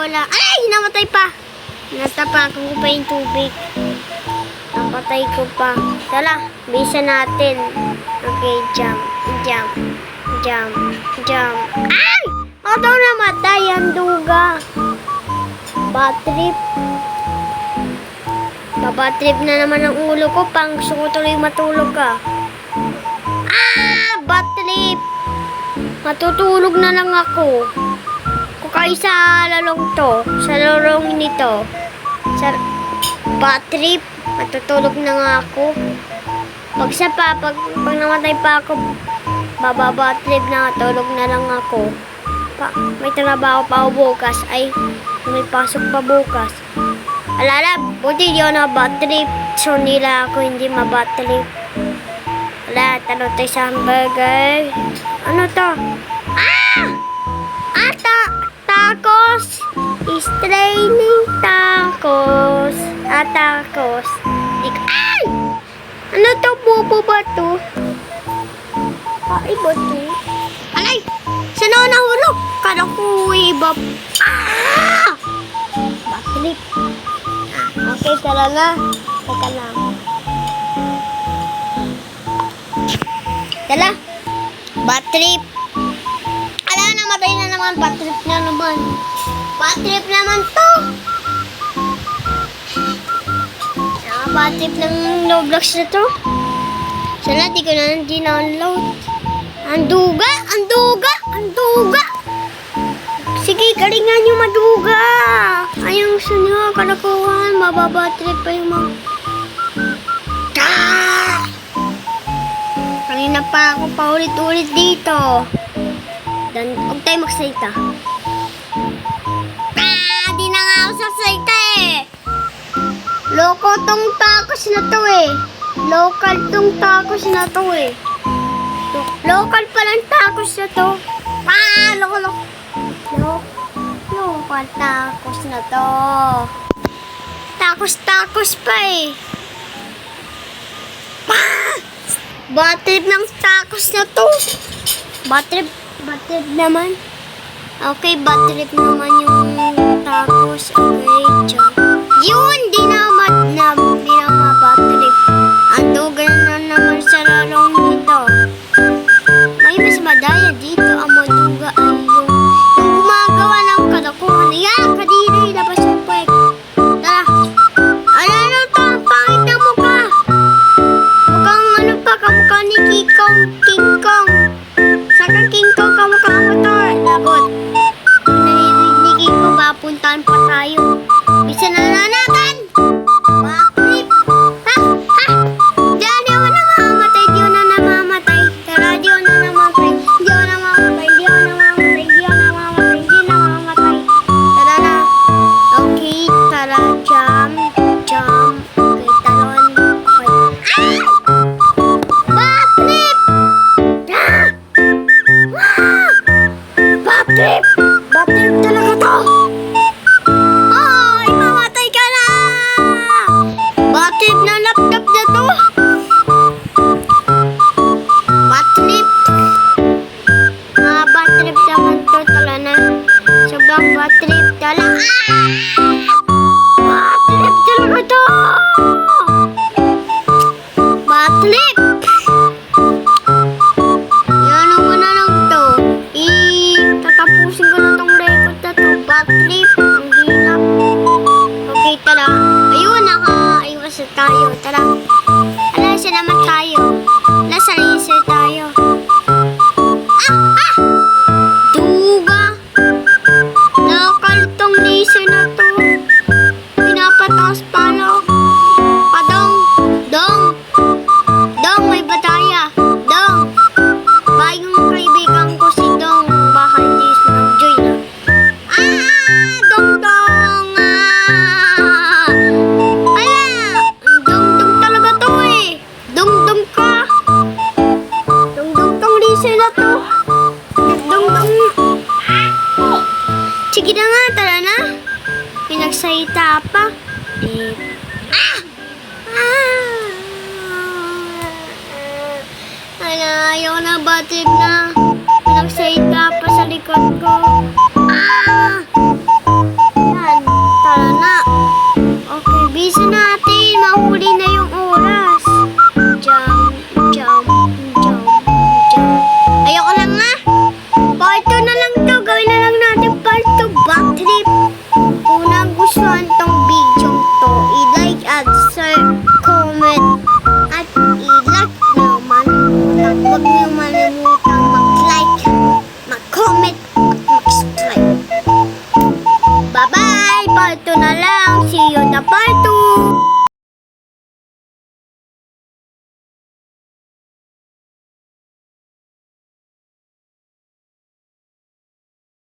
wala. Ay! Namatay pa! Natapakan ko pa yung tubig. Napatay ko pa. Tala, bisa natin. Okay, jump. Jump. Jump. Jump. Ay! Ako daw namatay. Ang duga. Bad trip. Babatrip na naman ang ulo ko. Pang gusto ko tuloy matulog ka. Bad trip. Matutulog na lang ako. Kukay sa lalong to. Sa lalong nito. Sa bad trip. Matutulog na nga ako. Pag namatay pa ako, bad trip na, tulog na lang ako. May trabaho pa ako bukas. Ay, may pasok pa bukas. Alala, buti di ako na bad trip. So nila ako hindi ma-bad trip. Wala, tanong tayo sa hamburger. Ano to? Tacos. Is training tacos. Tacos. Ay! Ano to? Bobo ba to? Ay, ba to? Alay! Saan ako nahulog? Kala ko iba. Bad trip. Okay, tara na. Teka lang. Tala. Bad trip. Ala, namatay na naman. Bad trip na naman. Bad trip naman to. Bad trip ng Roblox na to. Sana di ko na din-download. Ang duga! Ang duga! Ang duga! Sige, galingan yung maduga. Ayong gusto nyo, kalakuhan. Mababatrip pa yung mga... Kanina pa ako paulit-ulit dito. Huwag tayo magsalita. Di na nga ako sasalita eh. Loko tong tacos na to eh. Local tong tacos na to eh. Local palang tacos na to. Loko. Local tacos na to. Tacos pa eh. Bad trip ng tacos na to. Bad trip naman. Okay, bad trip naman yung tacos. Okay, jump. Yun, di na bad trip. Ang dugan na naman sa lalong dito. May mas madaya dito. Ang maduga ay yung gumagawa ng kalakuhan. Yan, kadiri, labas yung puwek. Tara. Ano to? Ang pangit ng mukha. Mukhang kamukha ni King Kong. Saka King Kong, kamukha mo to. Lagot. Narinig ko, papuntahan pa tayo. Bisa na natin. Backflip. Diyan, di ako namamatay. Tara, di ako namamatay. Tara na. Okay, tara, jump. Okay, talon. Okay. Backflip. Backflip talaga to. Ay, mamatay ka na. Backflip na laptop na to. Backflip. Backflip naman to. Tala na. Sobrang backflip. Tala. Backflip talaga to. Backflip. Yan ang na lang to. Tatapusin ko na tong record na to. Backflip. Ang hirap. Okay, tara. Ayun, nakaiwas na tayo. Tara. Alasa naman tayo. Nasa laser tayo. Duga. Nakakaltong laser na to. Pinapataas pala. Dong, may bataya. Dong. Bagong kaibigan ko si Dong. Baka hindi siya nag-join Dong. Dong talaga to eh. Dong ka. Dong tong laser na to. Dong. Sige na nga, tara na. Pinagsalita pa. Ayaw na, batid na. Pinagsalita pa sa likod ko.